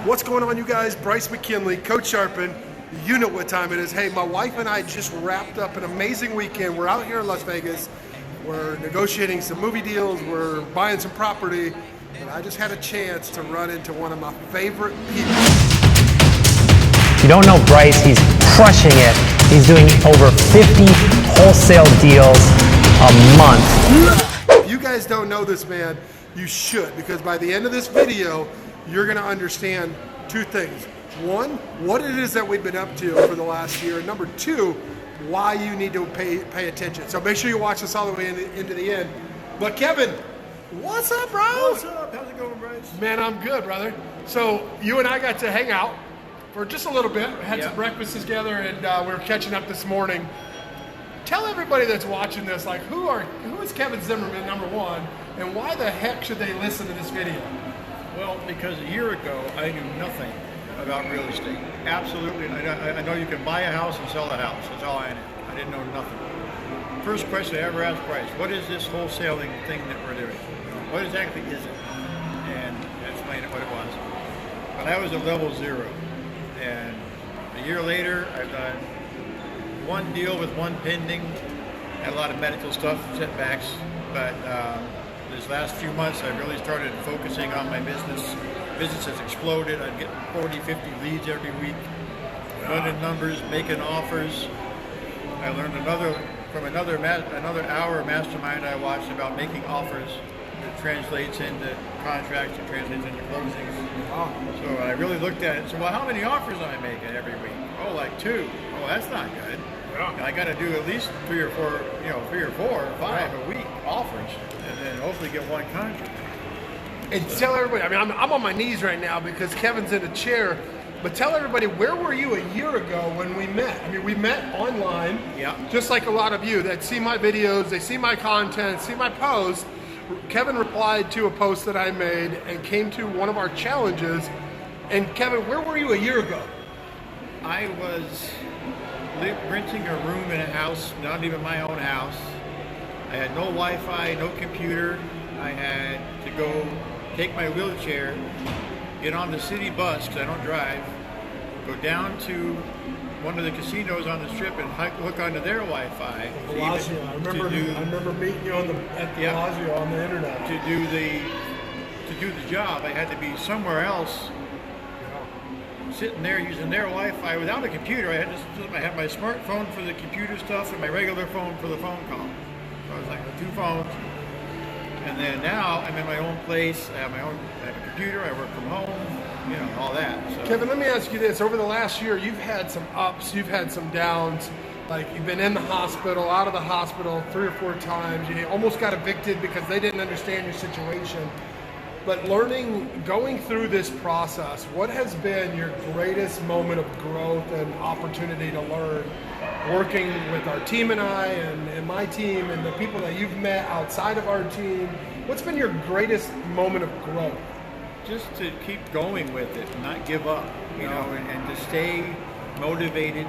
What's going on, you guys? Bryce McKinley, Coach Sharpen. You know what time it is. Hey, my wife and I just wrapped up an amazing weekend. We're out here in Las Vegas. We're negotiating some movie deals. We're buying some property. And I just had a chance to run into one of my favorite people. If you don't know Bryce, he's crushing it. He's doing over 50 wholesale deals a month. If you guys don't know this man, you should, because by the end of this video, you're going to understand two things. One, what it is that we've been up to for the last year. And number two, why you need to pay attention. So make sure you watch this all the way into the end. But Kevin, what's up, bro? What's up? How's it going, Bryce? Man, I'm good, brother. So you and I got to hang out for just a little bit. We had some breakfast together, and we were catching up this morning. Tell everybody that's watching this, like, who is Kevin Zimmerman, number one, and why the heck should they listen to this video? Well, because a year ago, I knew nothing about real estate. Absolutely. I know you can buy a house and sell a house. That's all I knew. I didn't know nothing. First question I ever asked Bryce, what is this wholesaling thing that we're doing? What exactly is it? And I explained what it was. But I was at level 0. And a year later, I've done one deal with one pending. Had a lot of medical stuff, setbacks. But this last few months, I really started focusing on my business. Business has exploded. I'm getting 40, 50 leads every week. Running numbers, making offers. I learned from another hour mastermind I watched about making offers. It translates into contracts, it translates into closings. So I really looked at it. So, well, how many offers am I making every week? Oh, like 2. Oh, that's not good. Yeah. I got to do at least 3 or 4, 3 or 4 or 5 a week offers, and then hopefully get one contract. And tell everybody, I mean, I'm on my knees right now because Kevin's in a chair, but tell everybody, where were you a year ago when we met? I mean, we met online, just like a lot of you that see my videos, they see my content, see my posts. Kevin replied to a post that I made and came to one of our challenges. And Kevin, where were you a year ago? I was renting a room in a house, not even my own house. I had no Wi-Fi, no computer. I had to go take my wheelchair, get on the city bus, because I don't drive, go down to one of the casinos on the strip and hook onto their Wi-Fi. Bellagio. I remember meeting you at Bellagio on the internet. To do the job, I had to be somewhere else, sitting there using their Wi-Fi without a computer. I had my smartphone for the computer stuff and my regular phone for the phone call. So I was like, 2 phones. And then now I'm in my own place. I have a computer. I work from home. All that. So. Kevin, let me ask you this: over the last year, you've had some ups, you've had some downs. Like, you've been in the hospital, out of the hospital 3 or 4 times. You almost got evicted because they didn't understand your situation. But going through this process, what has been your greatest moment of growth and opportunity to learn, working with our team and I and my team and the people that you've met outside of our team? What's been your greatest moment of growth? Just to keep going with it and not give up, and to stay motivated.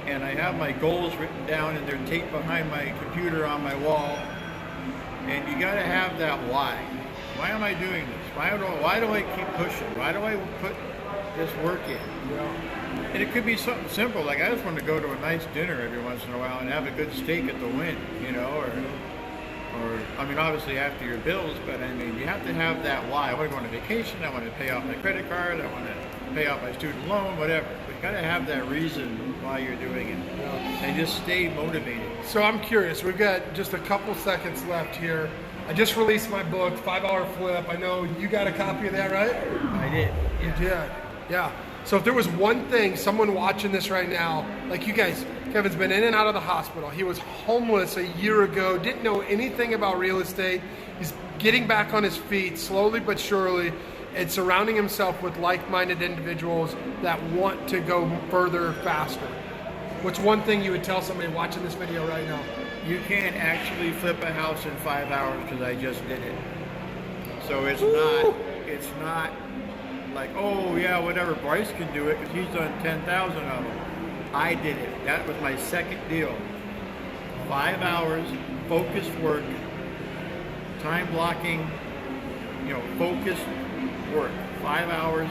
And I have my goals written down and they're taped behind my computer on my wall. And you got to have that why. Why am I doing this? Why do I keep pushing? Why do I put this work in? And it could be something simple, like I just want to go to a nice dinner every once in a while and have a good steak at the Wynn, or I mean, obviously after your bills, but I mean, you have to have that why. I want to go on a vacation, I want to pay off my credit card, I want to pay off my student loan, whatever. But you got to have that reason why you're doing it, and just stay motivated. So I'm curious, we've got just a couple seconds left here. I just released my book, 5-Hour Flip. I know you got a copy of that, right? I did. You did, yeah. So if there was one thing, someone watching this right now, like you guys, Kevin's been in and out of the hospital. He was homeless a year ago, didn't know anything about real estate. He's getting back on his feet slowly but surely and surrounding himself with like-minded individuals that want to go further, faster. What's one thing you would tell somebody watching this video right now? You can't actually flip a house in 5 hours because I just did it. So it's not like, oh yeah, whatever, Bryce can do it because he's done 10,000 of them. I did it. That was my second deal. 5 hours, focused work, time blocking, focused work. 5 hours,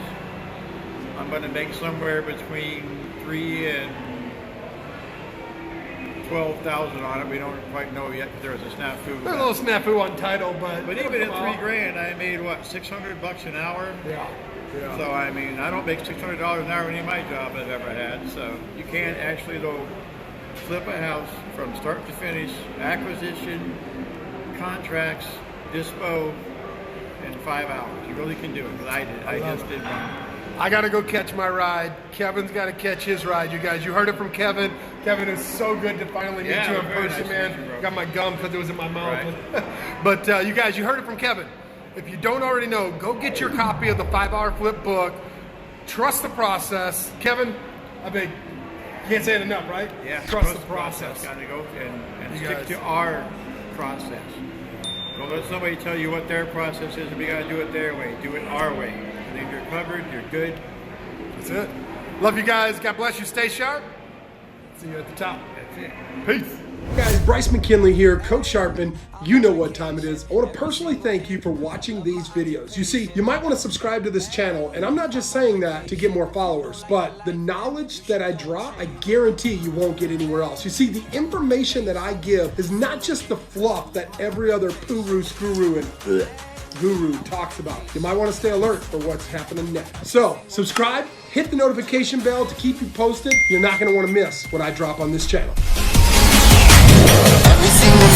I'm going to make somewhere between 3 and 12,000 on it. We don't quite know yet. There was a snafu. There's a little snafu on title, but even at $3,000, I made what, $600 an hour. Yeah. So I mean, I don't make $600 an hour in any of my job I've ever had. So you can't actually though flip a house from start to finish, acquisition, contracts, dispo, in 5 hours. You really can do it. Because I did. I just did one. I got to go catch my ride. Kevin's got to catch his ride, you guys. You heard it from Kevin. Kevin, is so good to finally meet you in person, man. Got my gum because it was in my mouth. Right. But you guys, you heard it from Kevin. If you don't already know, go get your copy of the 5-Hour Flip book. Trust the process. Kevin, I mean, you can't say it enough, right? Yeah. Trust the process. Got to go and stick to our process. Don't let somebody tell you what their process is, and we got to do it their way. Do it our way. And if you're covered, you're good. That's it. Love you guys. God bless you. Stay sharp. See you at the top. That's it. Peace. Guys, Bryce McKinley here, Coach Sharpen. You know what time it is. I want to personally thank you for watching these videos. You see, you might want to subscribe to this channel, and I'm not just saying that to get more followers, but the knowledge that I drop, I guarantee you won't get anywhere else. You see, the information that I give is not just the fluff that every other puru, screw and guru talks about. You might want to stay alert for what's happening next. So, subscribe, hit the notification bell to keep you posted. You're not going to want to miss what I drop on this channel. Every single day.